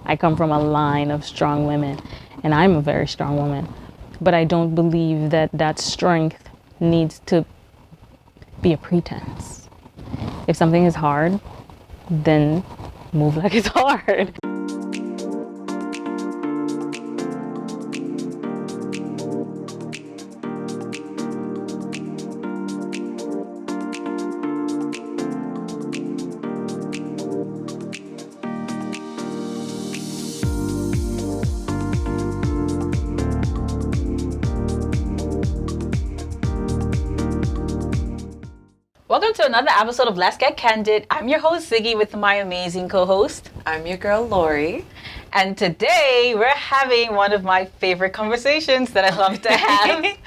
I come from a line of strong women, and I'm a very strong woman. But I don't believe that that strength needs to be a pretense. If something is hard, then move like it's hard. Welcome to another episode of Let's Get Candid. I'm your host, Ziggy, with my amazing co-host. I'm your girl, Loren. And today we're having one of my favorite conversations that I love to have.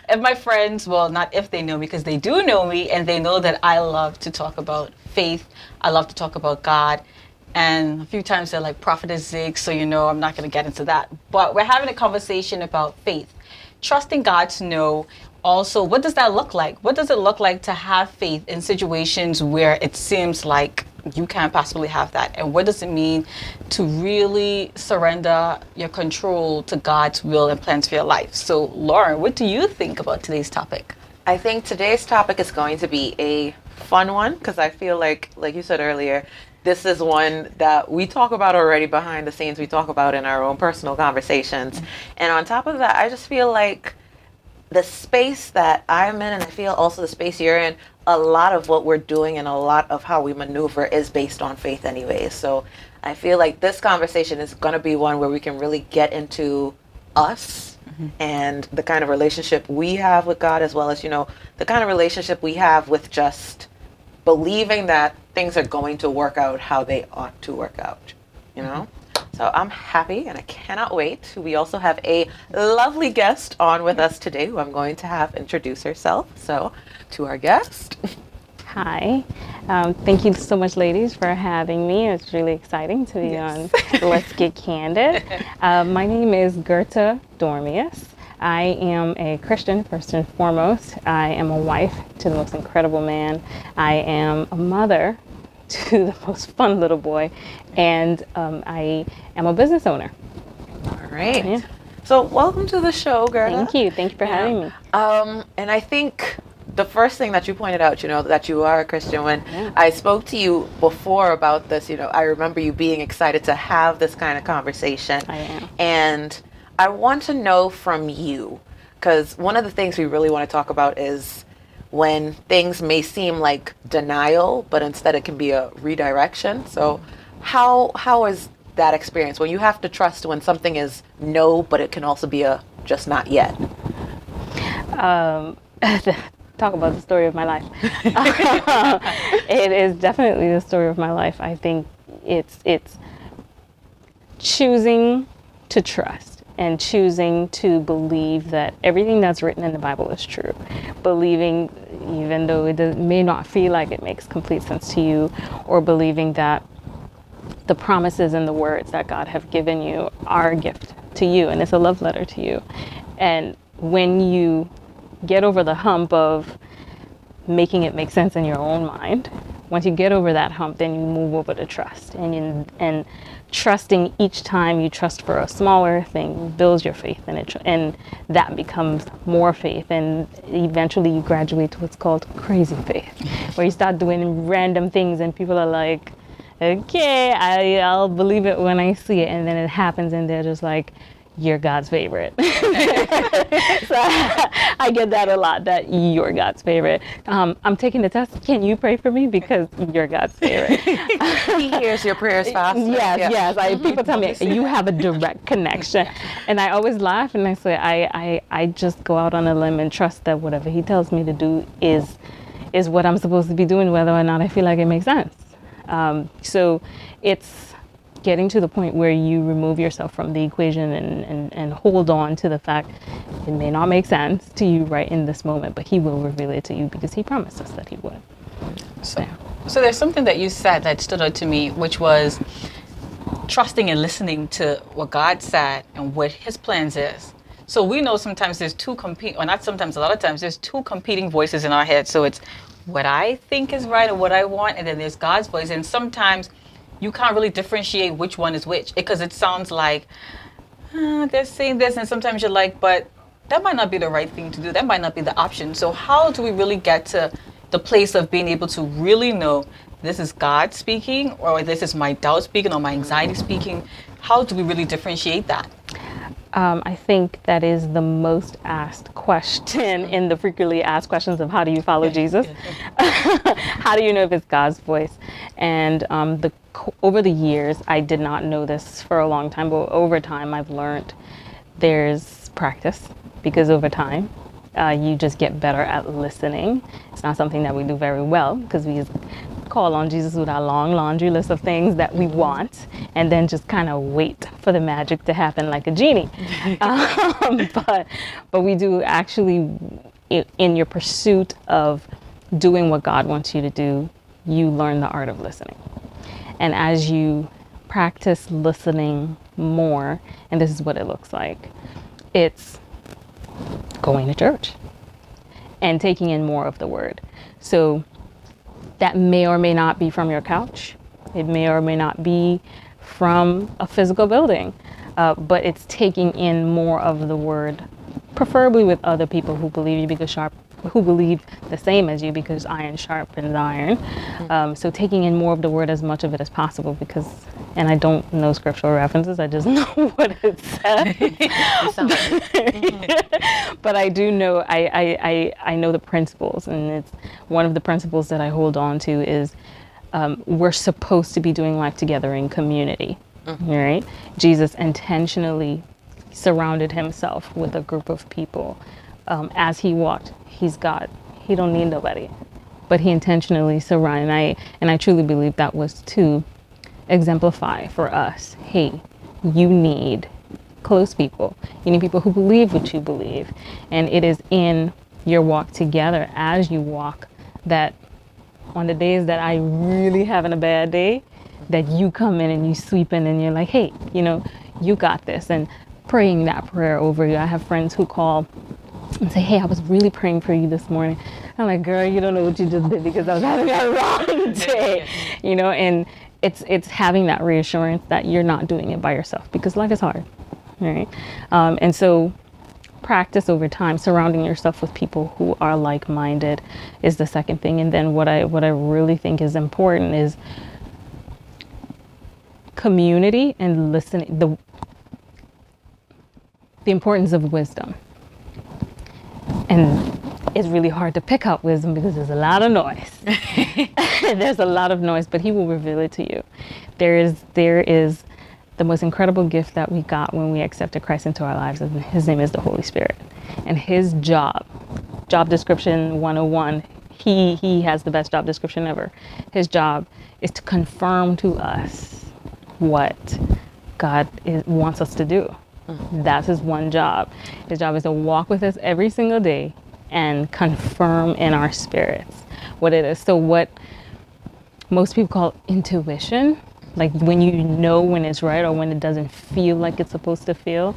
And my friends, well, not if they know me, because they do know me, and they know that I love to talk about faith. I love to talk about God. And a few times they're like, Prophetess Zig, so you know I'm not going to get into that. But we're having a conversation about faith. Trusting God to know also, what does that look like? What does it look like to have faith in situations where it seems like you can't possibly have that? And what does it mean to really surrender your control to God's will and plans for your life? So, Loren, what do you think about today's topic? I think today's topic is going to be a fun one because I feel like you said earlier, this is one that we talk about already behind the scenes. We talk about in our own personal conversations. Mm-hmm. And on top of that, I just feel like the space that I'm in, and I feel also the space you're in, a lot of what we're doing and a lot of how we maneuver is based on faith anyways. So I feel like this conversation is going to be one where we can really get into us and the kind of relationship we have with God, as well as, you know, the kind of relationship we have with just believing that things are going to work out how they ought to work out, you know? So I'm happy and I cannot wait. We also have a lovely guest on with us today who I'm going to have introduce herself. So to our guest. Hi. Thank you so much, ladies, for having me. It's really exciting to be on Let's Get Candid. My name is Guerta Dormeus. I am a Christian, first and foremost. I am a wife to the most incredible man. I am a mother to the most fun little boy, and I am a business owner. All right. Yeah. So welcome to the show, Gerda. Thank you for having me. And I think the first thing that you pointed out, you know, that you are a Christian. When I spoke to you before about this, you know, I remember you being excited to have this kind of conversation. I am. And I want to know from you, because one of the things we really want to talk about is when things may seem like denial, but instead it can be a redirection. So how is that experience when you have to trust when something is no, but it can also be a just not yet? Talk about the story of my life. It is definitely the story of my life. I think it's choosing to trust and choosing to believe that everything that's written in the Bible is true. Believing, even though it may not feel like it makes complete sense to you, or believing that the promises and the words that God have given you are a gift to you, and it's a love letter to you. And when you get over the hump of making it make sense in your own mind, once you get over that hump, then you move over to trust. And trusting each time you trust for a smaller thing builds your faith, and that becomes more faith. And eventually you graduate to what's called crazy faith, where you start doing random things and people are like, okay, I'll believe it when I see it. And then it happens and they're just like, you're God's favorite. So I get that a lot, that you're God's favorite. I'm taking the test. Can you pray for me? Because you're God's favorite. He hears your prayers faster. Yes. People tell me, you have a direct connection. And I always laugh and I say, I just go out on a limb and trust that whatever he tells me to do is what I'm supposed to be doing, whether or not I feel like it makes sense. So it's getting to the point where you remove yourself from the equation and hold on to the fact it may not make sense to you right in this moment, but he will reveal it to you because he promised us that he would. So there's something that you said that stood out to me, which was trusting and listening to what God said and what his plans is. So we know sometimes there's a lot of times there's two competing voices in our head. So it's what I think is right or what I want, and then there's God's voice. And sometimes you can't really differentiate which one is which, because it sounds like they're saying this, and sometimes you're like, but that might not be the right thing to do. That might not be the option. So how do we really get to the place of being able to really know this is God speaking, or this is my doubt speaking, or my anxiety speaking? How do we really differentiate that? I think that is the most asked question in the frequently asked questions of how do you follow Jesus? How do you know if it's God's voice? And over the years, I did not know this for a long time, but over time I've learned there's practice, because over time you just get better at listening. It's not something that we do very well, because we just call on Jesus with our long laundry list of things that we want, and then just kind of wait for the magic to happen like a genie. But we do actually, in your pursuit of doing what God wants you to do, you learn the art of listening. And as you practice listening more, and this is what it looks like, it's going to church and taking in more of the word. So that may or may not be from your couch. It may or may not be from a physical building, but it's taking in more of the word, preferably with other people who believe who believe the same as you, because iron sharpens iron. So taking in more of the word, as much of it as possible, because, and I don't know scriptural references, I just know what it says. But I do know, I know the principles, and it's one of the principles that I hold on to is we're supposed to be doing life together in community, right? Jesus intentionally surrounded himself with a group of people. As he walked, he's God. He don't need nobody, but he intentionally surrounded. And I truly believe that was to exemplify for us, hey, you need close people. You need people who believe what you believe. And it is in your walk together, as you walk, that on the days that I really having a bad day, that you come in and you sweep in and you're like, hey, you got this. And praying that prayer over you. I have friends who call and say, hey, I was really praying for you this morning. I'm like, girl, you don't know what you just did, because I was having a wrong day, and it's having that reassurance that you're not doing it by yourself, because life is hard, right? And so practice over time, surrounding yourself with people who are like-minded is the second thing. And then what I really think is important is community and listening, the importance of wisdom. And it's really hard to pick out wisdom because there's a lot of noise. There's a lot of noise, but he will reveal it to you. There is the most incredible gift that we got when we accepted Christ into our lives, and his name is the Holy Spirit. And his job description 101, he has the best job description ever. His job is to confirm to us what God wants us to do. That's his one job. His job is to walk with us every single day and confirm in our spirits what it is. So what most people call intuition, like when you know when it's right or when it doesn't feel like it's supposed to feel,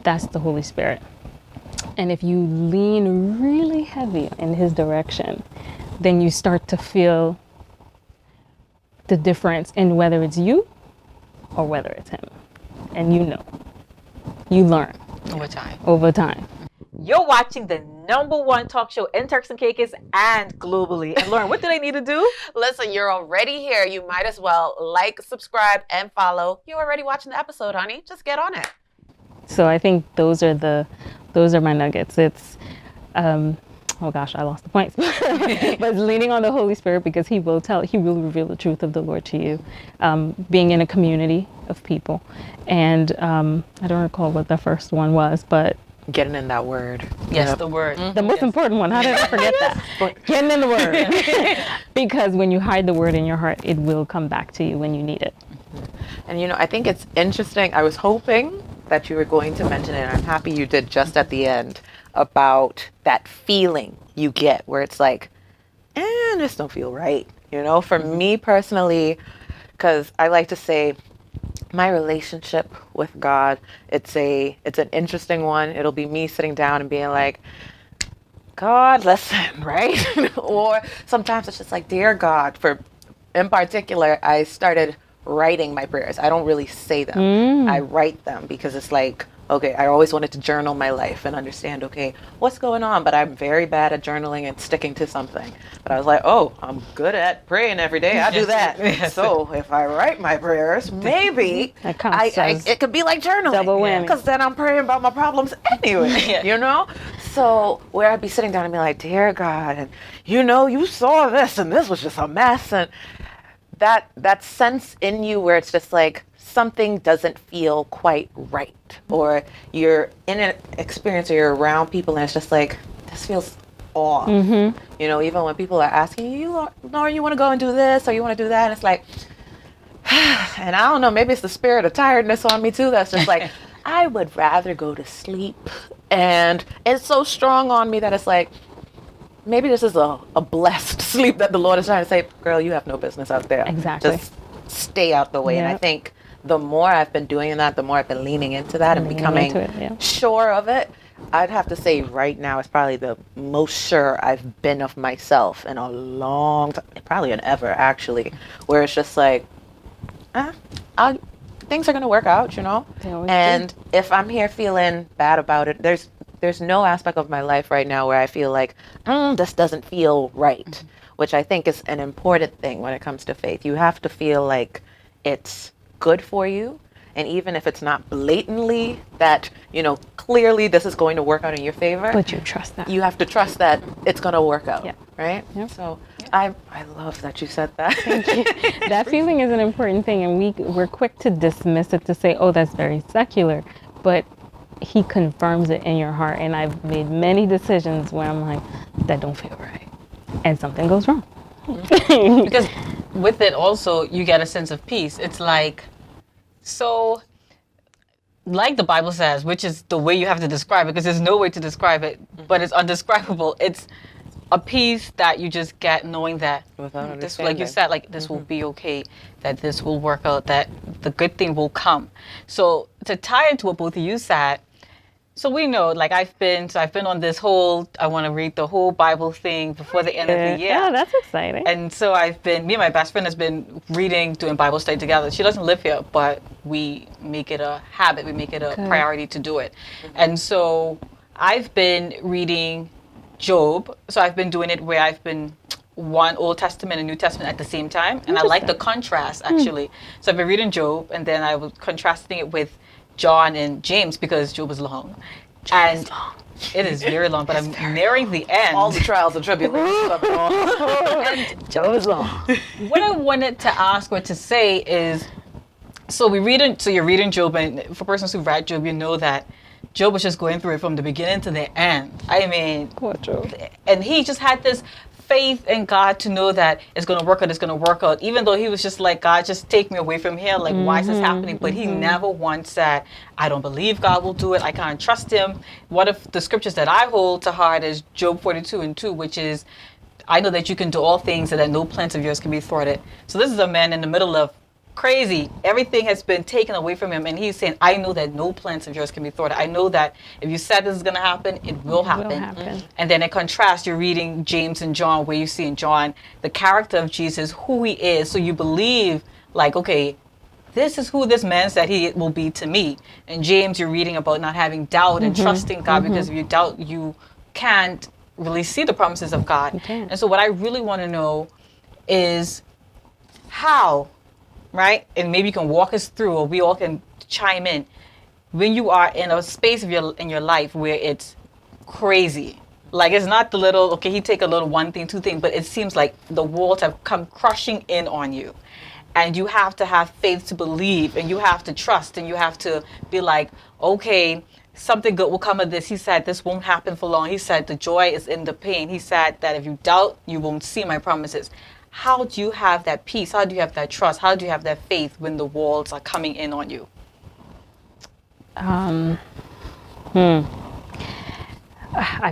that's the Holy Spirit. And if you lean really heavy in his direction, then you start to feel the difference in whether it's you or whether it's him. And you learn over time. You're watching the #1 talk show in Turks and Caicos and globally. And Loren, what do they need to do? Listen, you're already here. You might as well like, subscribe, and follow. You're already watching the episode, honey. Just get on it. So I think those are my nuggets. It's oh gosh, I lost the points. But leaning on the Holy Spirit, because he will reveal the truth of the Lord to you. Being in a community of people. And I don't recall what the first one was, but getting in that word. Yes, the word. The most important one. How did I forget that? Getting in the word. Because when you hide the word in your heart, it will come back to you when you need it. And I think it's interesting. I was hoping that you were going to mention it, and I'm happy you did just at the end, about that feeling you get where it's like, this don't feel right. For me personally, because I like to say my relationship with God, it's an interesting one. It'll be me sitting down and being like, God, listen, right? Or sometimes it's just like, dear God. In particular, I started writing my prayers. I don't really say them. I write them because it's like, okay, I always wanted to journal my life and understand, okay, what's going on? But I'm very bad at journaling and sticking to something. But I was like, oh, I'm good at praying every day. I do that. So if I write my prayers, maybe it could be like journaling. Double whammy. Because then I'm praying about my problems anyway, you know? So where I'd be sitting down and be like, dear God, and you saw this and this was just a mess. And that sense in you where it's just like, something doesn't feel quite right, or you're in an experience or you're around people and it's just like, this feels off. Even when people are asking you, Loren, you want to go and do this or you want to do that, and it's like, and I don't know, maybe it's the spirit of tiredness on me too that's just like, I would rather go to sleep. And it's so strong on me that it's like, maybe this is a blessed sleep that the Lord is trying to say, girl, you have no business out there. Exactly. Just stay out the way. And I think the more I've been doing that, the more I've been leaning into that and becoming sure of it. I'd have to say right now it's probably the most sure I've been of myself in a long time, probably an ever actually, where it's just like, things are going to work out, And if I'm here feeling bad about it, there's no aspect of my life right now where I feel like, this doesn't feel right, which I think is an important thing when it comes to faith. You have to feel like it's good for you. And even if it's not blatantly that, clearly this is going to work out in your favor. But you trust that. You have to trust that it's going to work out. Yeah. Right? Yep. So I love that you said that. Thank you. That feeling is an important thing. And we're quick to dismiss it, to say, oh, that's very secular. But he confirms it in your heart. And I've made many decisions where I'm like, that don't feel right. And something goes wrong. Because with it also, you get a sense of peace. It's like, so like the Bible says, which is the way you have to describe it, because there's no way to describe it, but it's undescribable. It's a peace that you just get knowing that this, like you said, like this will be okay, that this will work out, that the good thing will come. So to tie into what both of you said, so we know, like I've been on this whole, I want to read the whole Bible thing before the end of the year. Yeah, that's exciting. And so me and my best friend has been doing Bible study together. She doesn't live here, but we make it a habit. We make it a priority to do it. And so I've been reading Job. So I've been doing it where I've been one Old Testament and New Testament at the same time. And I like the contrast, actually. So I've been reading Job, and then I was contrasting it with John and James, because Job is long. And it is very long, but I'm nearing the end. All the trials and tribulations of it all. And Job is long. What I wanted to ask or to say is, so you're reading Job, and for persons who read Job, you know that Job was just going through it from the beginning to the end. I mean, Poor Job. And he just had this faith in God to know that it's going to work out, even though he was just like, God, just take me away from here. Like, why is this happening? But he never once said, I don't believe God will do it. I can't trust him. One of the scriptures that I hold to heart is Job 42:2, which is, I know that you can do all things and that no plans of yours can be thwarted. So this is a man in the middle of crazy. Everything has been taken away from him. And he's saying, I know that no plans of yours can be thwarted. I know that if you said this is going to happen, it will happen. And then in contrast, you're reading James and John, where you see in John the character of Jesus, who he is. So you believe, like, okay, this is who this man said he will be to me. And James, you're reading about not having doubt and trusting God, because if you doubt, you can't really see the promises of God. And so what I really want to know is how, right? And maybe you can walk us through, or we all can chime in. When you are in a space in your life where it's crazy, like it's not the little, okay, he take a little one thing, two things, but it seems like the walls have come crushing in on you. And you have to have faith to believe, and you have to trust, and you have to be like, okay, something good will come of this. He said this won't happen for long. He said the joy is in the pain. He said that if you doubt, you won't see my promises. How do you have that peace? How do you have that trust? How do you have that faith when the walls are coming in on you? I've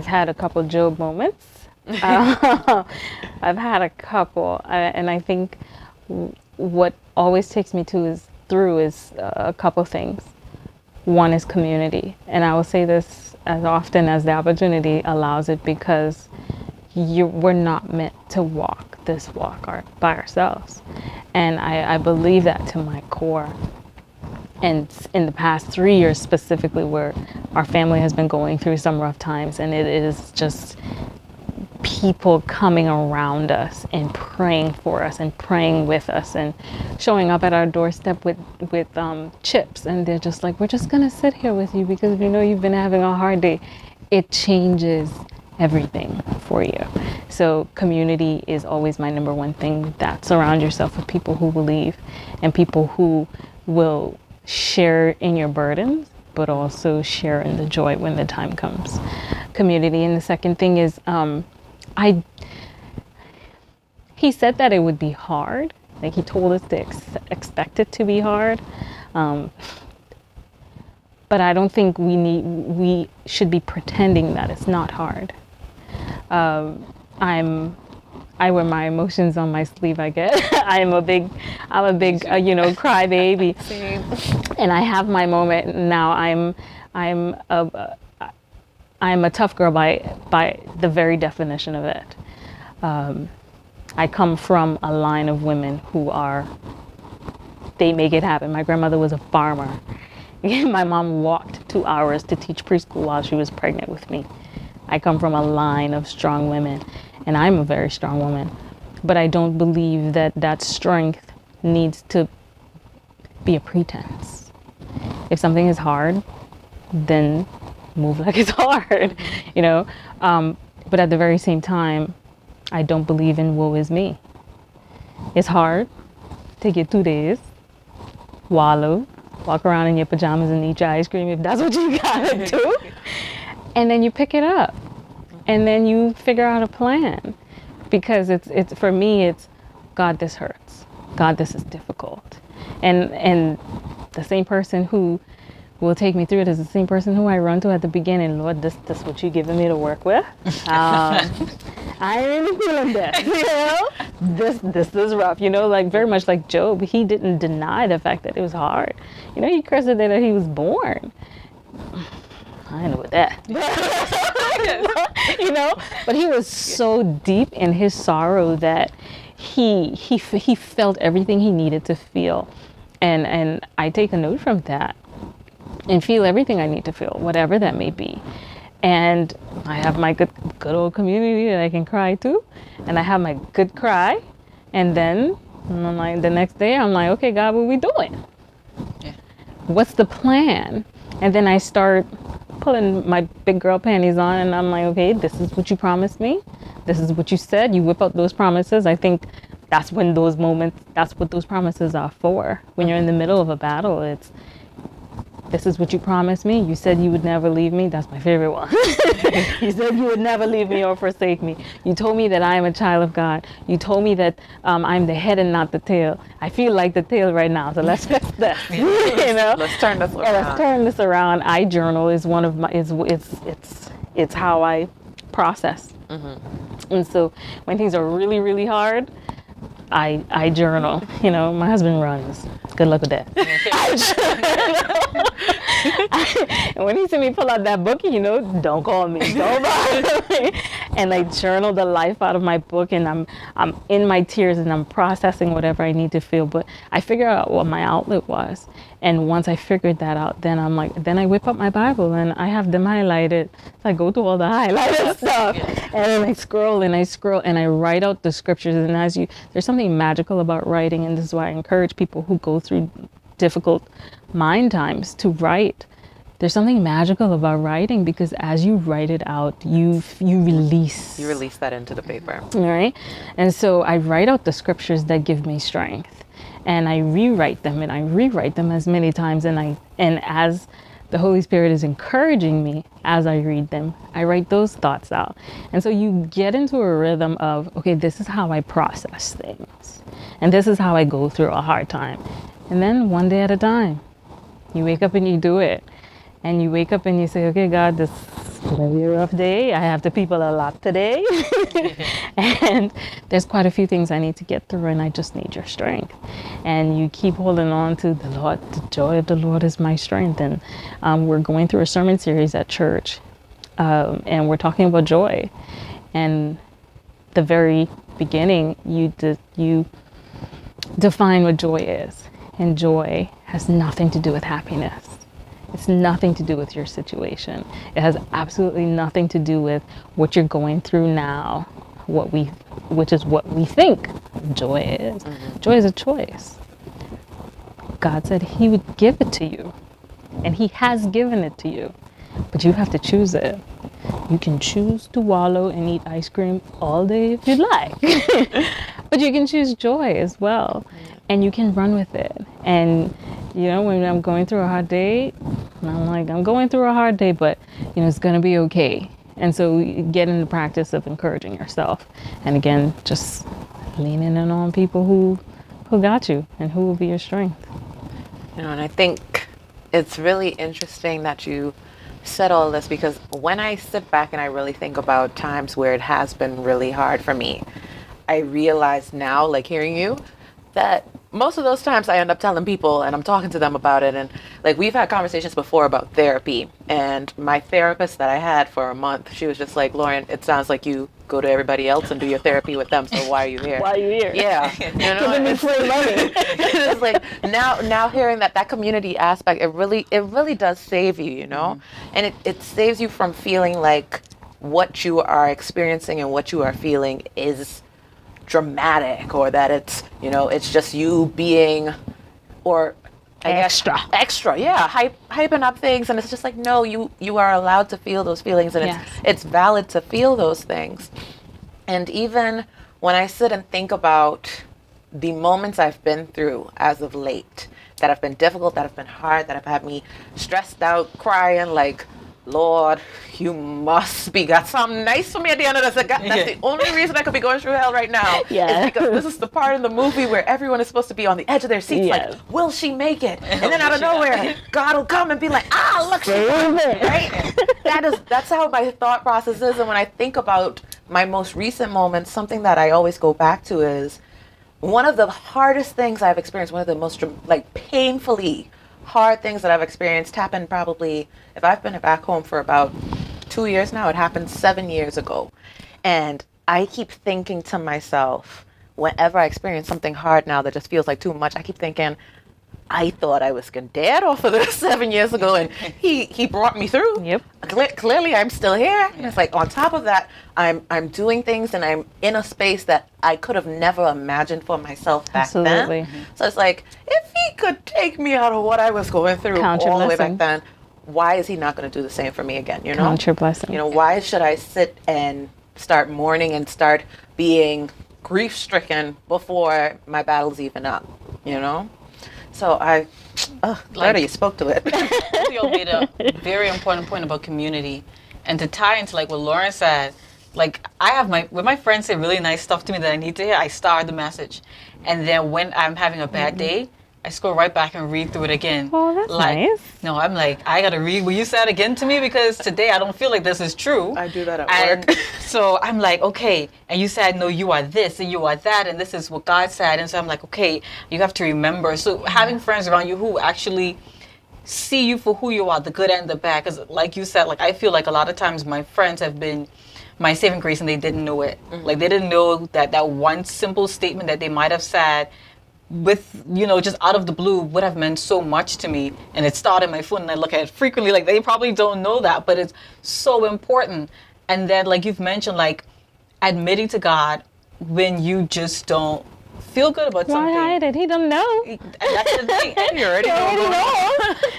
had a couple Job moments. I've had a couple, and I think what always takes me through is a couple things. One is community, and I will say this as often as the opportunity allows it, because we're not meant to walk this walk by ourselves. And I believe that to my core. And in the past 3 years specifically, where our family has been going through some rough times, and it is just people coming around us and praying for us and praying with us and showing up at our doorstep with chips, and they're just like, we're just gonna sit here with you because we know you've been having a hard day. It changes everything for you. So community is always my number one thing. That surround yourself with people who believe and people who will share in your burdens, but also share in the joy when the time comes. Community. And the second thing is, he said that it would be hard. Like, he told us to expect it to be hard. But I don't think we should be pretending that it's not hard. I wear my emotions on my sleeve, I guess. I'm a big crybaby. Same. And I have my moment now. I'm a tough girl by the very definition of it. I come from a line of women who they make it happen. My grandmother was a farmer. My mom walked 2 hours to teach preschool while she was pregnant with me. I come from a line of strong women, and I'm a very strong woman. But I don't believe that strength needs to be a pretense. If something is hard, then move like it's hard, you know? But at the very same time, I don't believe in woe is me. It's hard. Take you 2 days, wallow, walk around in your pajamas and eat your ice cream if that's what you gotta do. And then you pick it up. And then you figure out a plan. Because it's for me, it's, God, this hurts. God, this is difficult. And the same person who will take me through it is the same person who I run to at the beginning. Lord, this what you giving me to work with? I ain't really feeling this, you know? This is rough, you know, like very much like Job. He didn't deny the fact that it was hard. You know, he cursed the day that he was born. I know what that. You know, but he was so deep in his sorrow that he felt everything he needed to feel, and I take a note from that and feel everything I need to feel, whatever that may be. And I have my good old community that I can cry to, and I have my good cry, and then I'm like, the next day I'm like, okay, God, what are we doing? Yeah. What's the plan? And then I start pulling my big girl panties on, and I'm like, okay, this is what you promised me. This is what you said. You whip out those promises. I think that's when those moments, that's what those promises are for. When you're in the middle of a battle, it's, this is what you promised me. You said you would never leave me. That's my favorite one. You said you would never leave me or forsake me. You told me that I am a child of God. You told me that I'm the head and not the tail. I feel like the tail right now, so let's fix this. You know? Let's turn this around. Let's turn this around. I journal is one of my, it's how I process. Mm-hmm. And so when things are really, really hard, I journal. You know, my husband runs. Good luck with that. And when he see me pull out that book, you know, don't call me, don't bother me. And I journal the life out of my book, and I'm in my tears, and I'm processing whatever I need to feel. But I figure out what my outlet was, and once I figured that out, then I'm like, then I whip up my Bible and I have them highlighted. So I go through all the highlighted stuff, and then I scroll and I write out the scriptures. And there's something magical about writing, and this is why I encourage people who go through difficult mind times to write. There's something magical about writing, because as you write it out, you release. You release that into the paper. Right? And so I write out the scriptures that give me strength, and I rewrite them, and I rewrite them as many times, and as the Holy Spirit is encouraging me as I read them, I write those thoughts out. And so you get into a rhythm of, okay, this is how I process things, and this is how I go through a hard time. And then one day at a time, you wake up and you do it. And you wake up and you say, okay, God, this is going to be a rough day. I have to people a lot today. And there's quite a few things I need to get through, and I just need your strength. And you keep holding on to the Lord. The joy of the Lord is my strength. And we're going through a sermon series at church, and we're talking about joy. And the very beginning, you define what joy is. And joy has nothing to do with happiness. It's nothing to do with your situation. It has absolutely nothing to do with what you're going through now, which is what we think joy is. Mm-hmm. Joy is a choice. God said he would give it to you, and he has given it to you, but you have to choose it. You can choose to wallow and eat ice cream all day if you'd like, but you can choose joy as well, and you can run with it. And you know, when I'm going through a hard day, I'm like, I'm going through a hard day, but you know, it's gonna be okay. And so you get in the practice of encouraging yourself, and again, just leaning in on people who got you and who will be your strength. You know, and I think it's really interesting that you said all this, because when I sit back and I really think about times where it has been really hard for me, I realize now, like hearing you, that most of those times I end up telling people and I'm talking to them about it. And like, we've had conversations before about therapy, and my therapist that I had for a month, she was just like, Loren, it sounds like you go to everybody else and do your therapy with them, so why are you here? Why are you here? Yeah. You know, giving me free money. It's like now hearing that community aspect, it really does save you, you know? Mm-hmm. And it saves you from feeling like what you are experiencing and what you are feeling is dramatic, or that it's, you know, it's just you being, or extra, yeah, hyping up things, and it's just like, no, you are allowed to feel those feelings, and yes, it's valid to feel those things. And even when I sit and think about the moments I've been through as of late, that have been difficult, that have been hard, that have had me stressed out, crying, like, Lord, you must be got something nice for me at the end of this. That's the only reason I could be going through hell right now. Is because this is the part in the movie where everyone is supposed to be on the edge of their seats, like, will she make it? And then out of nowhere, God will come and be like, look, she won, right? That's how my thought process is. And when I think about my most recent moments, something that I always go back to is one of the hardest things I've experienced, one of the most like painfully hard things that I've experienced happened probably, if I've been back home for about 2 years now, it happened 7 years ago. And I keep thinking to myself, whenever I experience something hard now that just feels like too much, I keep thinking, I thought I was dead off of this 7 years ago, and he brought me through. Yep. Clearly I'm still here. And it's like, on top of that, I'm doing things, and I'm in a space that I could have never imagined for myself back then. So it's like, if he could take me out of what I was going through all the way back then, why is he not going to do the same for me again? You know, count your blessing. You know, why should I sit and start mourning and start being grief-stricken before my battle's even up? You know. So glad you spoke to it. You made a very important point about community, and to tie into like what Loren said, like I have when my friends say really nice stuff to me that I need to hear, I star the message, and then when I'm having a bad day, I scroll right back and read through it again. Oh, that's nice. No, I'm like, I gotta read what you said again to me, because today I don't feel like this is true. I do that at work. So I'm like, okay, and you said, no, you are this and you are that, and this is what God said. And so I'm like, okay, you have to remember. So having friends around you who actually see you for who you are, the good and the bad. Because like you said, like I feel like a lot of times my friends have been my saving grace and they didn't know it. Mm-hmm. Like they didn't know that one simple statement that they might have said with, you know, just out of the blue would have meant so much to me. And it started my phone and I look at it frequently. Like they probably don't know that, but it's so important. And then like you've mentioned, like admitting to God when you just don't feel good about something. Why hide it? He don't know. And that's the thing. You already know.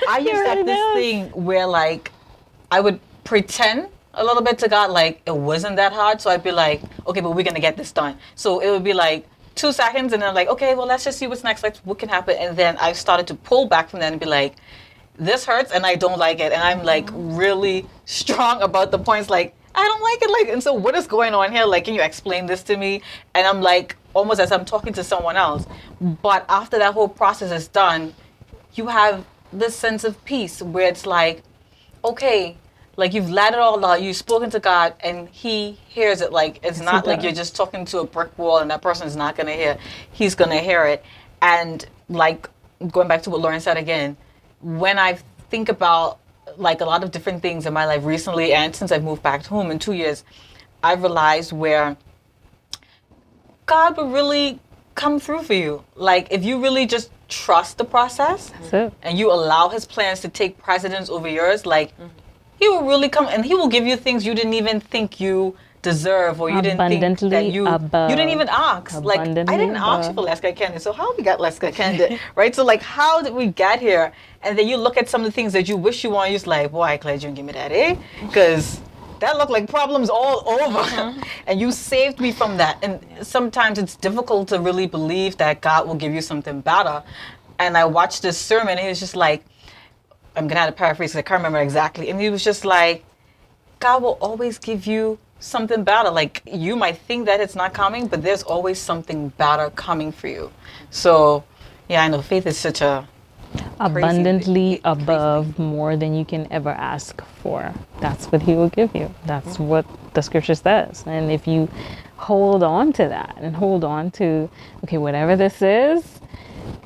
I used to have this thing where like I would pretend a little bit to God like it wasn't that hard. So I'd be like, okay, but we're going to get this done. So it would be like 2 seconds and then I'm like, okay, well, let's just see what's next. Like, what can happen? And then I started to pull back from that and be like, this hurts and I don't like it. And I'm like really strong about the points like, I don't like it. Like, and so what is going on here? Like, can you explain this to me? And I'm like, almost as I'm talking to someone else. But after that whole process is done, you have this sense of peace where it's like, okay, like you've let it all out, you've spoken to God and he hears it. Like, it's not like you're just talking to a brick wall and that person is not going to hear. He's going to hear it. And like, going back to what Loren said again, when I think about like a lot of different things in my life recently and since I've moved back home in 2 years, I've realized where God will really come through for you. Like, if you really just trust the process So, and you allow his plans to take precedence over yours, like, he will really come and he will give you things you didn't even think you deserve, or you didn't think that Abundantly you above. didn't even ask. Like, I Abundantly didn't ask you above. for Let's Get Candid, so how we got Let's Get Candid, right? So, like, how did we get here? And then you look at some of the things that you wish you wanted, you're just like, boy, glad you didn't give me that, eh? Because that looked like problems all over. And you saved me from that. And sometimes it's difficult to really believe that God will give you something better. And I watched this sermon, and he was just like, I'm going to have to paraphrase because I can't remember exactly. And he was just like, God will always give you something better. Like, you might think that it's not coming, but there's always something better coming for you. So, yeah, I know faith is such a abundantly crazy above more than you can ever ask for. That's what he will give you. That's what the scripture says. And if you hold on to that and hold on to, okay, whatever this is,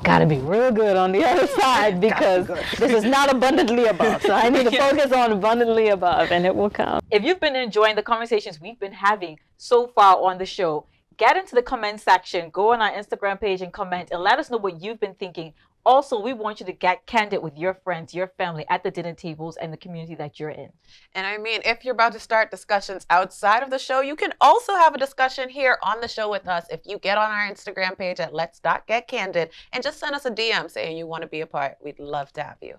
got to be real good on the other side, because this is not abundantly above. So I need to focus on abundantly above, and it will come. If you've been enjoying the conversations we've been having so far on the show, get into the comment section, go on our Instagram page and comment, and let us know what you've been thinking. Also, we want you to get candid with your friends, your family at the dinner tables and the community that you're in. And I mean, if you're about to start discussions outside of the show, you can also have a discussion here on the show with us. If you get on our Instagram page at Let's.Get and just send us a DM saying you want to be a part, we'd love to have you.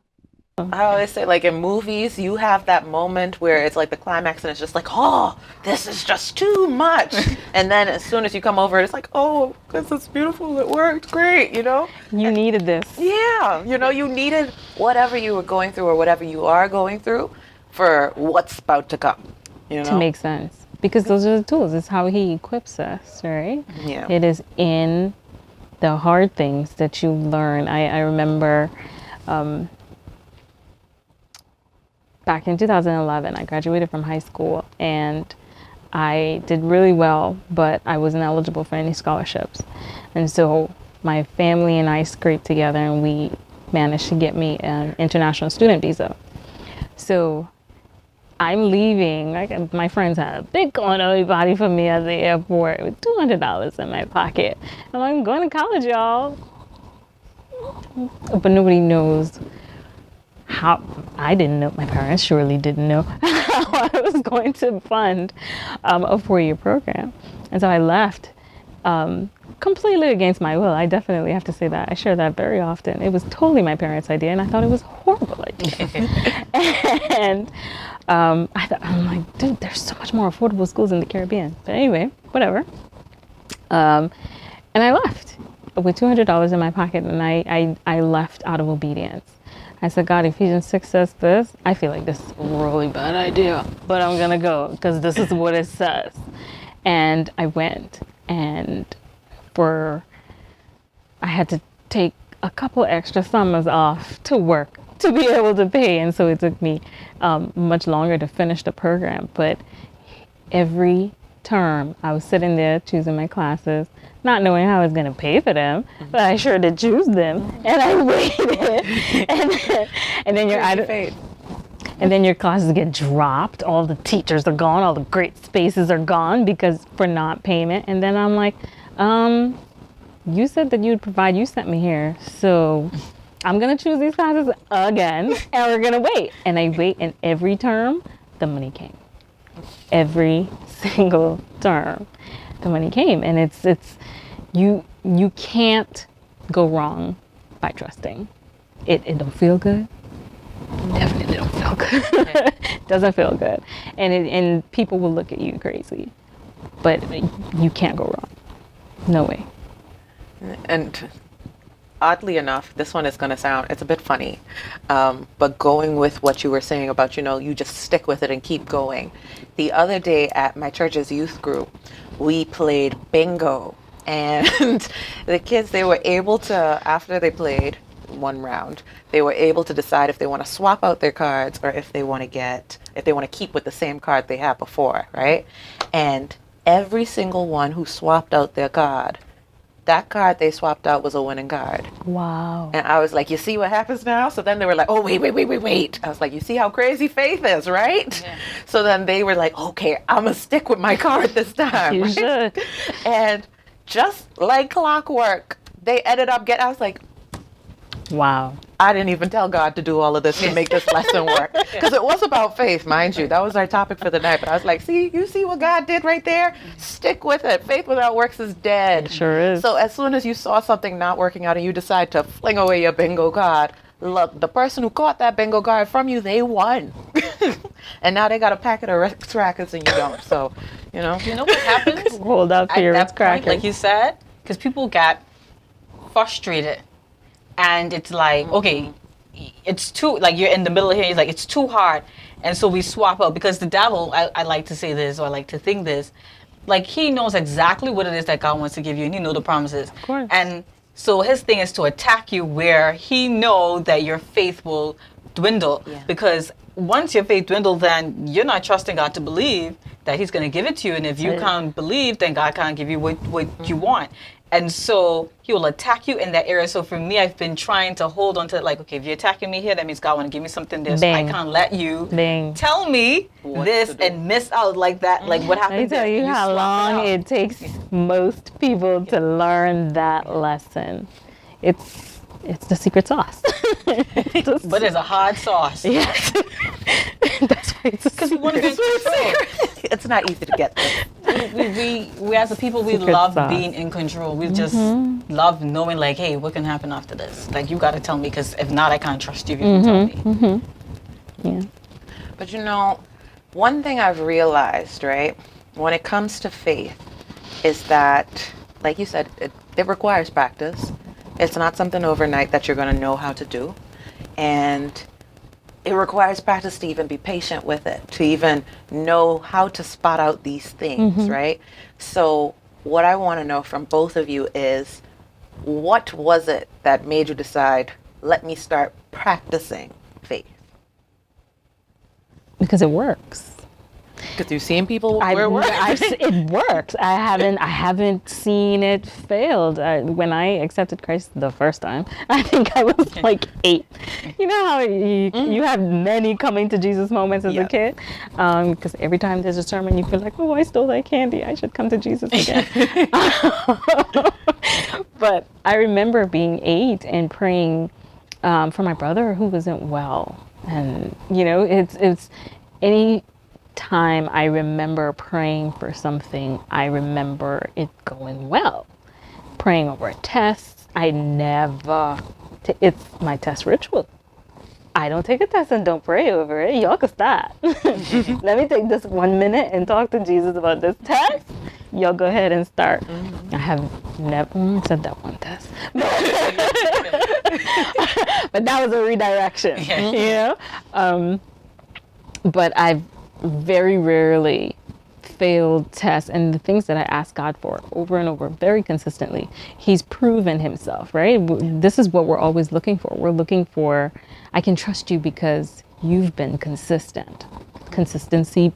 I always say, like, in movies, you have that moment where it's like the climax and it's just like, oh, this is just too much. And then as soon as you come over, it's like, oh, this is beautiful. It worked great, you know? You needed this. Yeah, you know, you needed whatever you were going through or whatever you are going through for what's about to come, you know? To make sense. Because those are the tools. It's how he equips us, right? Yeah. It is in the hard things that you learn. I remember back in 2011, I graduated from high school, and I did really well, but I wasn't eligible for any scholarships. And so my family and I scraped together, and we managed to get me an international student visa. So I'm leaving. Like, my friends had a big going party for me at the airport with $200 in my pocket. And I'm going to college, y'all. But nobody knows how. I didn't know. My parents surely didn't know how I was going to fund a 4-year program. And so I left completely against my will. I definitely have to say that. I share that very often. It was totally my parents' idea, and I thought it was a horrible idea. And I'm like, dude, there's so much more affordable schools in the Caribbean. But anyway, whatever. And I left with $200 in my pocket, and I left out of obedience. I said, God, Ephesians 6 says this. I feel like this is a really bad idea, but I'm going to go because this is what it says. And I went, and I had to take a couple extra summers off to work to be able to pay. And so it took me much longer to finish the program. But every term, I was sitting there choosing my classes, not knowing how I was going to pay for them, but I sure did choose them. And I waited. and then your classes get dropped. All the teachers are gone. All the great spaces are gone because for not payment. And then I'm like, you said that you'd provide. You sent me here. So I'm going to choose these classes again, and we're going to wait. And I wait, and every term, the money came. Every single term, the money came. And it's you can't go wrong by trusting. It don't feel good. Definitely don't feel good. Doesn't feel good. And people will look at you crazy. But you can't go wrong. No way. And oddly enough, this one is going to sound, it's a bit funny, but going with what you were saying about, you just stick with it and keep going. The other day at my church's youth group, we played bingo. And the kids, they were able to, after they played one round, they were able to decide if they want to swap out their cards or if they want to keep with the same card they had before, right? And every single one who swapped out their card, that card they swapped out was a winning card. Wow. And I was like, you see what happens now? So then they were like, oh, wait. I was like, you see how crazy faith is, right? Yeah. So then they were like, okay, I'm going to stick with my card this time. You right? should. And just like clockwork, they ended up getting, I was like, Wow. I didn't even tell God to do all of this to make this lesson work. Because it was about faith, mind you. That was our topic for the night. But I was like, you see what God did right there? Stick with it. Faith without works is dead. Sure is. So as soon as you saw something not working out and you decide to fling away your bingo card, look, the person who caught that bingo card from you, they won. And now they got a packet of Ritz crackers and you don't. So, You know what happens? Hold out for your At Ritz that point, crackers. like you said, because people get frustrated. And it's like, okay, it's too, like you're in the middle here, he's like, it's too hard. And so we swap out because the devil, I like to say this, or I like to think this, like he knows exactly what it is that God wants to give you and he knows the promises. Of course. And so his thing is to attack you where he knows that your faith will dwindle. Yeah. Because once your faith dwindles, then you're not trusting God to believe that he's going to give it to you. And if you can't believe, then God can't give you what you want. And so he will attack you in that area. So for me, I've been trying to hold on to it, like, okay, if you're attacking me here, that means God want to give me something there. So I Bang. can't let you Bang. tell me What this to do. and miss out like that. Like what Let me happens tell if you how swap long out? it takes most people to learn that lesson. It's the secret sauce. But it's a hard sauce. Yes. That's why it's Because we want to be in control. it's not easy to get there. We as a people, we Secret love sauce. being in control. We just love knowing, like, hey, what can happen after this? Like, you got to tell me, because if not, I can't trust you if you don't tell me. Yeah. But one thing I've realized, right, when it comes to faith, is that, like you said, it requires practice. It's not something overnight that you're going to know how to do. And it requires practice to even be patient with it, to even know how to spot out these things, right? So what I want to know from both of you is, what was it that made you decide, let me start practicing faith? Because it works. Because you've seen people where it works. It works. I haven't seen it failed. When I accepted Christ the first time, I think I was like 8. You know how you have many coming to Jesus moments as a kid? Because every time there's a sermon, you feel like, oh, I stole that candy. I should come to Jesus again. But I remember being 8 and praying for my brother who wasn't well. And, it's any time I remember praying for something, I remember it going well. Praying over a test, it's my test ritual. I don't take a test and don't pray over it. Y'all can start. Let me take this 1 minute and talk to Jesus about this test. Y'all go ahead and start. I have never said that one test. But that was a redirection, But I've very rarely failed tests, and the things that I ask God for over and over very consistently, he's proven himself, right? This is what we're always looking for. We're looking for, I can trust you because you've been consistent. Consistency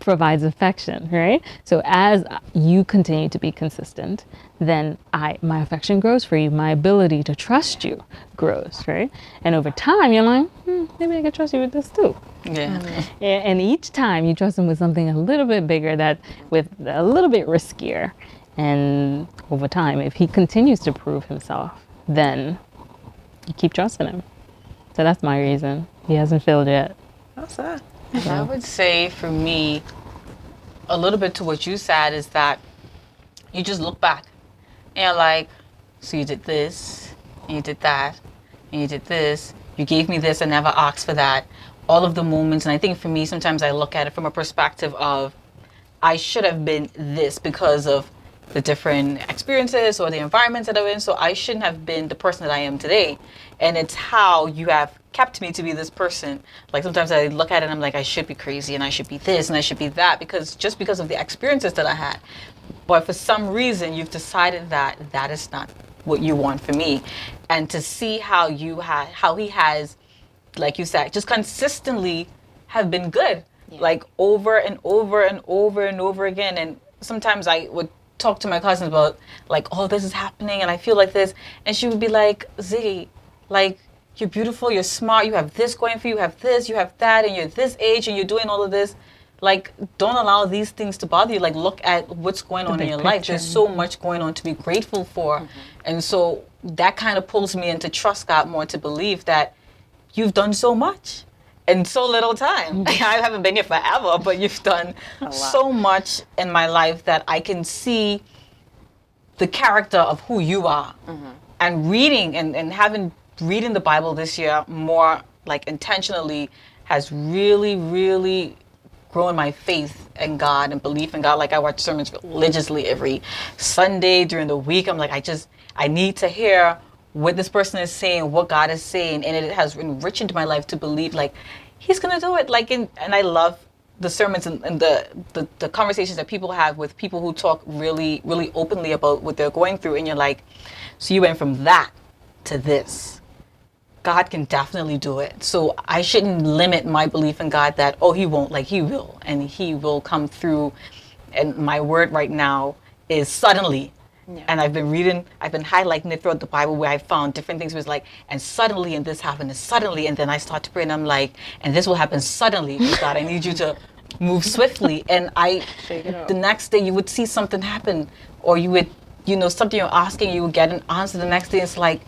provides affection, right? So as you continue to be consistent, then my affection grows for you. My ability to trust you grows, right? And over time, you're like, maybe I can trust you with this too. Yeah. And each time you trust him with something a little bit bigger, with a little bit riskier. And over time, if he continues to prove himself, then you keep trusting him. So that's my reason. He hasn't failed yet. How's that? I would say for me, a little bit to what you said is that you just look back and you're like, so you did this, and you did that, and you did this. You gave me this, I never asked for that. All of the moments, and I think for me, sometimes I look at it from a perspective of, I should have been this because of the different experiences or the environments that I'm in, so I shouldn't have been the person that I am today. And it's how you have kept me to be this person. Like sometimes I look at it and I'm like, I should be crazy and I should be this and I should be that, because of the experiences that I had. But for some reason, you've decided that that is not what you want for me. And to see how he has, like you said, just consistently have been good, like over and over and over and over again. And sometimes I would talk to my cousins about like, oh, this is happening and I feel like this. And she would be like, Ziggy, like, you're beautiful, you're smart, you have this going for you, you have this, you have that, and you're this age and you're doing all of this. Like, don't allow these things to bother you. Like, look at what's going on in your life. There's so much going on to be grateful for. And so that kind of pulls me into trust God more, to believe that you've done so much in so little time. I haven't been here forever, but you've done so much in my life that I can see the character of who you are. And reading and having reading the Bible this year more like intentionally has really, really grown my faith in God and belief in God. Like, I watch sermons religiously every Sunday during the week. I'm like, I need to hear what this person is saying, what God is saying, and it has enriched my life to believe like He's gonna do it. Like, and I love the sermons and the conversations that people have with people who talk really, really openly about what they're going through, and you're like, so you went from that to this. God can definitely do it. So I shouldn't limit my belief in God that, oh, He won't. Like, He will, and He will come through. And my word right now is suddenly. Yeah. And I've been highlighting it throughout the Bible, where I found different things. Where it's like, and suddenly, and this happened, and suddenly, and then I start to pray, and I'm like, and this will happen suddenly. God, I need you to move swiftly. And the next day you would see something happen, or you would, something you're asking, you would get an answer the next day. It's like,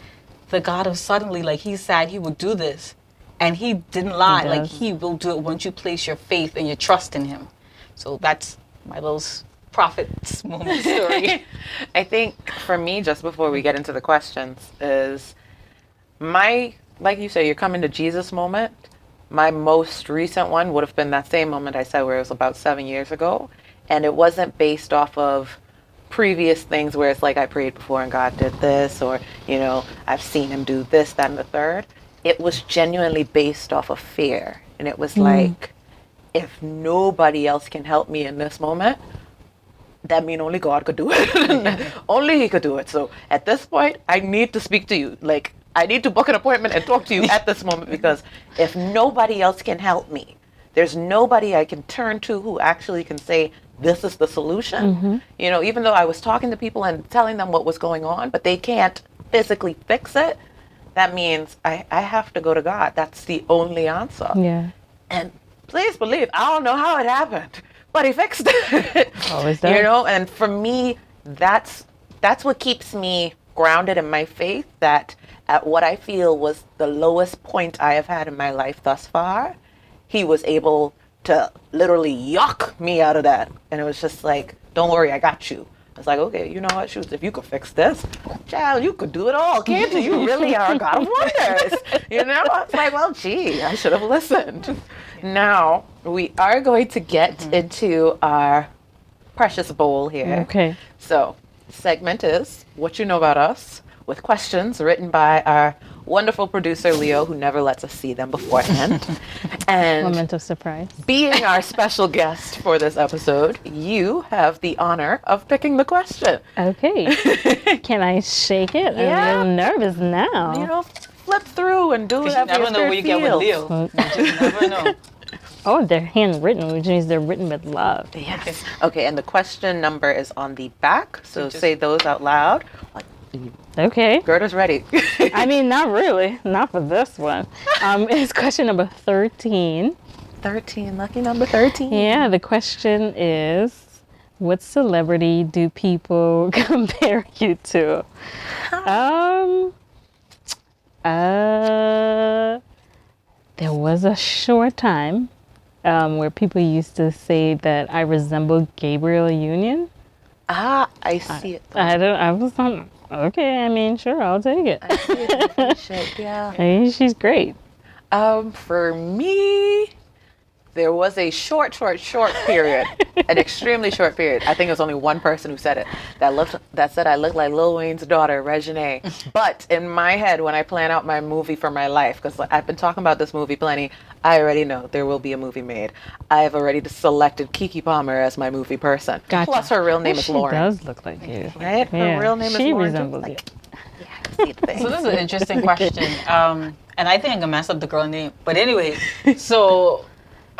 the God of suddenly, like He said He would do this, and He didn't lie. Like, He will do it once you place your faith and your trust in Him. So that's my little prophet's moment story. I think for me, just before we get into the questions, is like you say, you're coming to Jesus moment. My most recent one would have been that same moment I said, where it was about 7 years ago, and it wasn't based off of previous things where it's like, I prayed before and God did this, or I've seen Him do this, that, and the third. It was genuinely based off of fear, and it was like, if nobody else can help me in this moment, that means only God could do it. Only He could do it. So at this point, I need to speak to you. Like, I need to book an appointment and talk to you at this moment, because if nobody else can help me, there's nobody I can turn to who actually can say, this is the solution. Even though I was talking to people and telling them what was going on, but they can't physically fix it, that means I have to go to God. That's the only answer. Yeah. And please believe, I don't know how it happened, but He fixed it. Always does. And for me, that's what keeps me grounded in my faith, that at what I feel was the lowest point I have had in my life thus far, He was able to literally yuck me out of that. And it was just like, don't worry, I got you. I was like, okay, you know what, shoot, if you could fix this, child, you could do it all, can't you? You really are a God of wonders. I was like, well, gee, I should have listened. Now, we are going to get into our precious bowl here. Okay. So, segment is What You Know About Us, with questions written by our wonderful producer, Leo, who never lets us see them beforehand. And moment of surprise. Being our special guest for this episode, you have the honor of picking the question. Okay. Can I shake it? Yeah. I'm a little nervous now. Flip through and do whatever you never know where you get with Leo. You just never know. Oh, they're handwritten, which means they're written with love. Yes. Okay, and the question number is on the back, so say those out loud. Okay. Gerda's ready. I mean, not really. Not for this one. It's question number 13. 13, lucky number 13. Yeah, the question is, what celebrity do people compare you to? There was a short time where people used to say that I resembled Gabriel Union. I see it. I was on. Okay, I mean, sure, I'll take it. I see it in the shape, yeah. I mean, she's great. For me, there was a short period, an extremely short period. I think it was only one person who said it, that said I looked like Lil Wayne's daughter, Regine. But in my head, when I plan out my movie for my life, because I've been talking about this movie plenty, I already know there will be a movie made. I've already selected Keke Palmer as my movie person. Gotcha. Plus her real name is Loren. She does look like you. Right? Yeah. Her real name is She Loren. resembles you. So this is an interesting question. And I think I'm going to mess up the girl name. But anyway, so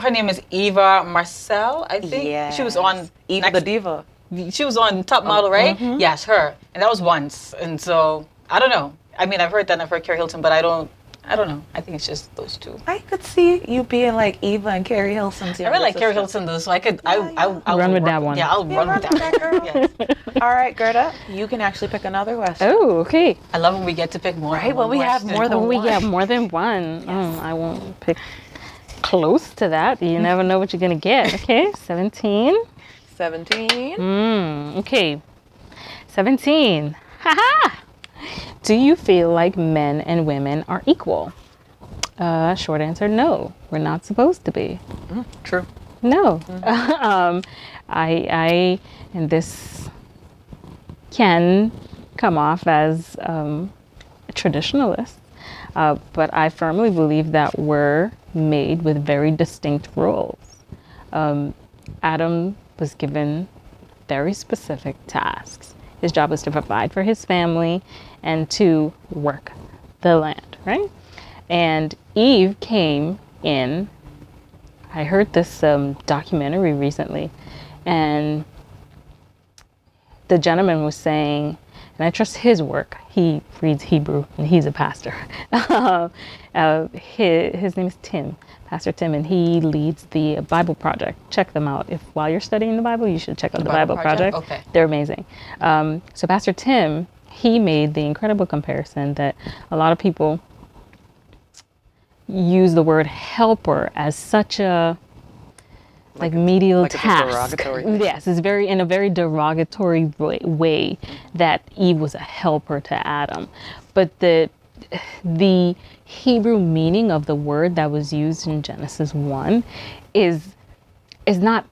her name is Eva Marcel, I think. Yes. She was on Eva the Diva. She was on Top Model, right? Mm-hmm. Yes, her. And that was once. And so, I don't know. I mean, I've heard that and I've heard Carrie Hilton, but I don't I don't know. I think it's just those two. I could see you being like Eva and Carrie Hilson's I younger really like Carrie sister. Hilton though, so I could. I'll Run with work that one. Yeah, I'll run with that. girl. Yes. All right, Gerta, you can actually pick another question. Oh, okay. I love when we get to pick more. Right, than when one we have question. more than When we one. get more than one, I won't pick close to that. You never know what you're going to get. Okay, 17. 17. Okay, 17. Haha! Do you feel like men and women are equal? Short answer, no. We're not supposed to be. True. No. And this can come off as a traditionalist, but I firmly believe that we're made with very distinct roles. Adam was given very specific tasks. His job was to provide for his family and to work the land, right? And Eve came in. I heard this documentary recently, and the gentleman was saying, and I trust his work. He reads Hebrew, and he's a pastor. His name is Tim, Pastor Tim, and he leads the Bible Project. Check them out. If while you're studying the Bible, you should check out the Bible Project. Okay. They're amazing. So Pastor Tim, he made the incredible comparison that a lot of people use the word helper as such a medial like it's a task. derogatory thing. Yes, it's in a very derogatory way that Eve was a helper to Adam. But the Hebrew meaning of the word that was used in Genesis 1 is not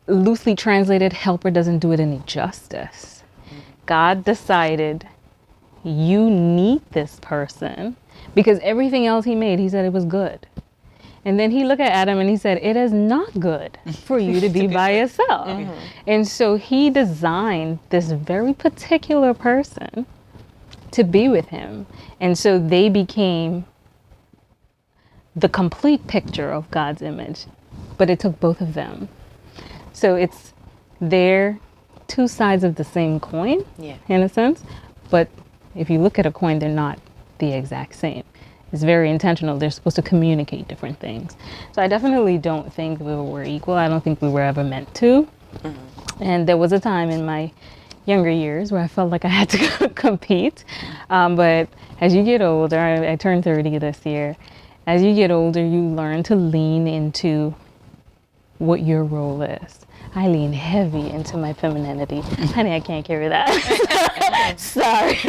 loosely translated. Helper doesn't do it any justice. God decided you need this person because everything else he made, he said it was good. And then he looked at Adam and he said, it is not good for you to be by yourself. And so he designed this very particular person to be with him. And so they became the complete picture of God's image. But it took both of them. So they're two sides of the same coin, in a sense. But if you look at a coin, they're not the exact same. It's very intentional. They're supposed to communicate different things. So I definitely don't think we were equal. I don't think we were ever meant to. And there was a time in my younger years where I felt like I had to compete. But as you get older, I turned 30 this year. As you get older, you learn to lean into what your role is. I lean heavy into my femininity. Honey, I can't carry that. Sorry.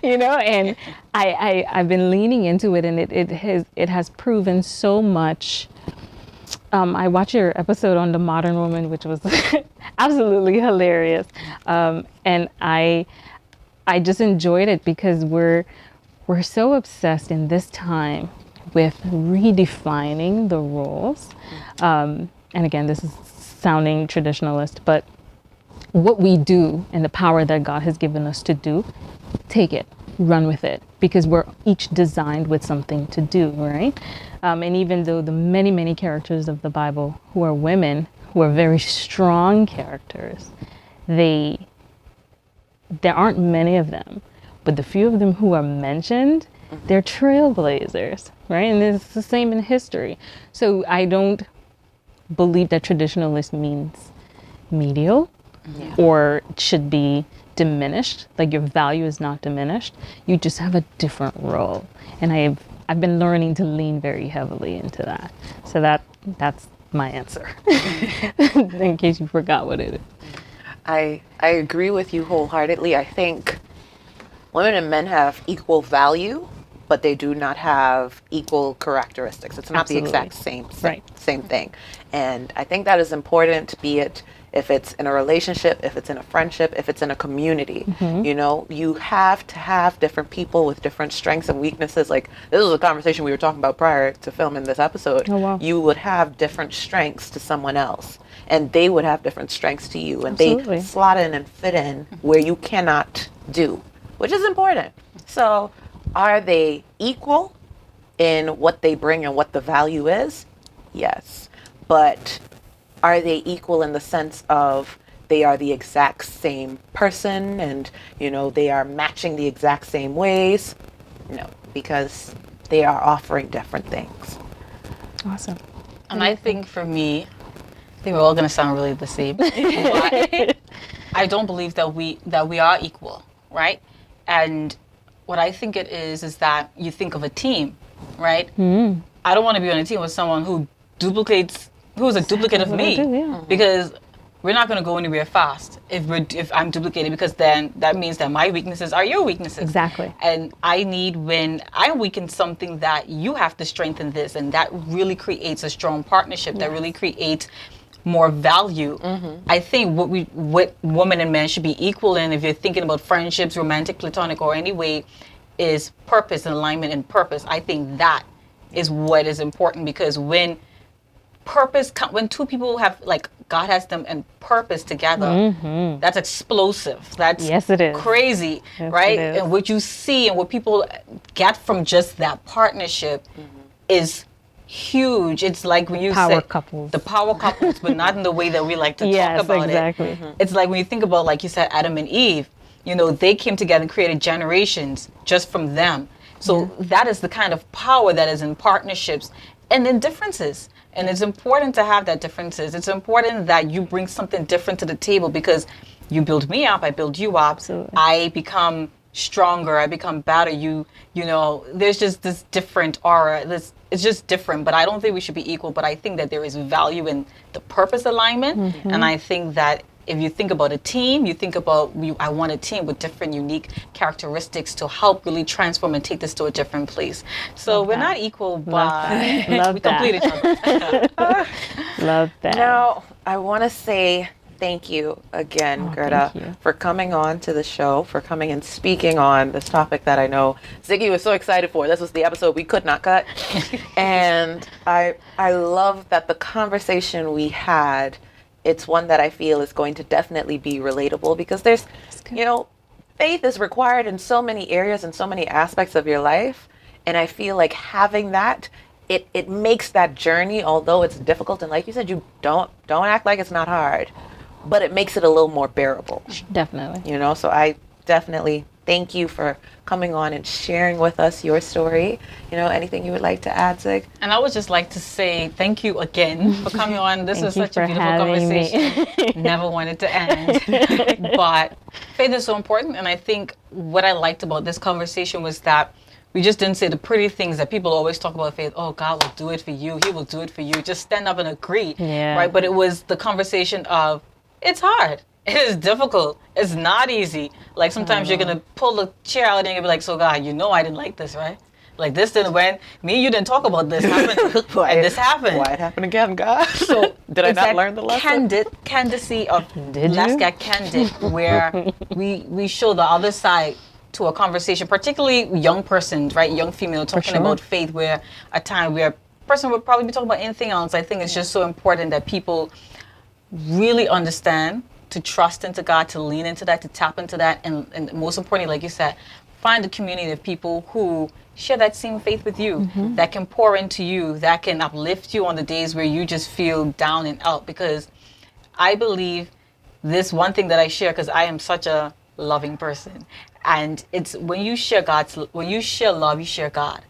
And I've been leaning into it, and it has proven so much. I watched your episode on the modern woman, which was absolutely hilarious. And I just enjoyed it because we're so obsessed in this time with redefining the roles. And again, this is sounding traditionalist, but what we do and the power that God has given us to do, take it, run with it, because we're each designed with something to do, right? And even though the many, many characters of the Bible who are women, who are very strong characters, there aren't many of them, but the few of them who are mentioned, they're trailblazers, right? And it's the same in history. So I don't believe that traditionalist means medial or should be diminished. Like your value is not diminished. You just have a different role. And I've been learning to lean very heavily into that. So that's my answer. In case you forgot what it is. I agree with you wholeheartedly. I think women and men have equal value, but they do not have equal characteristics. It's not Absolutely. the exact same thing. And I think that is important, be it if it's in a relationship, if it's in a friendship, if it's in a community. You have to have different people with different strengths and weaknesses. Like, this was a conversation we were talking about prior to filming this episode. Oh, wow. You would have different strengths to someone else, and they would have different strengths to you, and Absolutely. they slot in and fit in where you cannot do, which is important. So are they equal in what they bring and what the value is? Yes. But are they equal in the sense of they are the exact same person and, they are matching the exact same ways? No. because they are offering different things. Awesome. And I think for me, I think we're all going to sound really the same. But I don't believe that we are equal, right? And what I think it is that you think of a team, right? I don't want to be on a team with someone who is a duplicate of me, because we're not going to go anywhere fast if I'm duplicated, because then that means that my weaknesses are your weaknesses. Exactly. And I need, when I weaken something, that you have to strengthen this, and that really creates a strong partnership. That really creates more value. I think what women and men should be equal in, if you're thinking about friendships, romantic, platonic, or any way, is purpose and alignment and purpose. I think that is what is important, because when two people have, like, God has them in purpose together, that's explosive. That's Yes, it is. crazy, Yes, right? it is. And what you see and what people get from just that partnership is huge. It's like when you Power say couples. the power couples, but not in the way that we like to Yes, talk about exactly. it. It's like when you think about, like you said, Adam and Eve. You know, they came together and created generations just from them. So that is the kind of power that is in partnerships, and then differences. And it's important to have that differences. It's important that you bring something different to the table, because you build me up, I build you up. Absolutely. I become stronger, I become better. You know, there's just this different aura. It's just different. But I don't think we should be equal. But I think that there is value in the purpose alignment. And I think that if you think about a team, you think about, I want a team with different unique characteristics to help really transform and take this to a different place. So we're not equal, but Love we that. complete each other. Love that. Now, I want to say thank you again, Guerta, thank you. for coming on to the show, for coming and speaking on this topic that I know Ziggy was so excited for. This was the episode we could not cut. And I love that the conversation we had, it's one that I feel is going to definitely be relatable, because there's, faith is required in so many areas and so many aspects of your life. And I feel like having that, it makes that journey, although it's difficult, and like you said, you don't act like it's not hard, but it makes it a little more bearable. Definitely. So I definitely thank you for coming on and sharing with us your story. Anything you would like to add, Zig? And I would just like to say thank you again for coming on. This was you such a for beautiful having me. conversation. Never wanted to end. But faith is so important. And I think what I liked about this conversation was that we just didn't say the pretty things that people always talk about faith. Oh, God will do it for you. He will do it for you. Just stand up and agree. Yeah. Right? But it was the conversation of, it's hard. It is difficult. It's not easy. Like, sometimes you're going to pull the chair out and you're going to be like, so God, I didn't like this, right? Like, this didn't win. Me and you didn't talk about this happened. And this happened. Why it happened again, God? So did I not learn the lesson? Candidacy of Did Let's you? Get Candid, where we show the other side to a conversation, particularly young persons, right? Young female talking sure. about faith, where a time where a person would probably be talking about anything else. I think it's just so important that people really understand to trust into God, to lean into that, to tap into that, and most importantly, like you said, find a community of people who share that same faith with you, that can pour into you, that can uplift you on the days where you just feel down and out. Because I believe this one thing that I share, because I am such a loving person, and it's when you share love, you share God.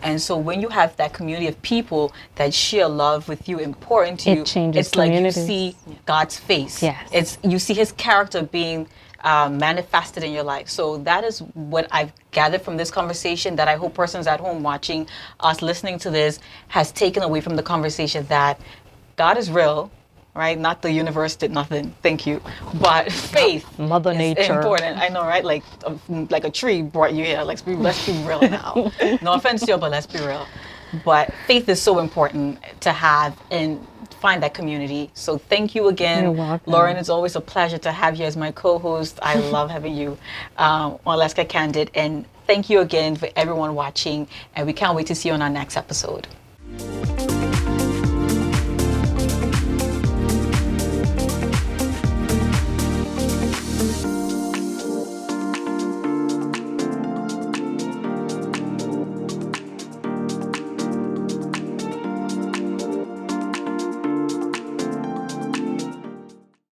And so when you have that community of people that share love with you and pour into It you, changes it's like you communities. see God's face. Yes. You see his character being manifested in your life. So that is what I've gathered from this conversation, that I hope persons at home watching us, listening to this, has taken away from the conversation, that God is real, right? Not the universe did nothing. Thank you. But faith Mother is Nature. important. I know, right? Like a tree brought you here. Let's be real now. No offense to you, but let's be real. But faith is so important to have and find that community. So thank you again. You're welcome. Loren, it's always a pleasure to have you as my co-host. I love having you on Let's Get Candid. And thank you again for everyone watching. And we can't wait to see you on our next episode.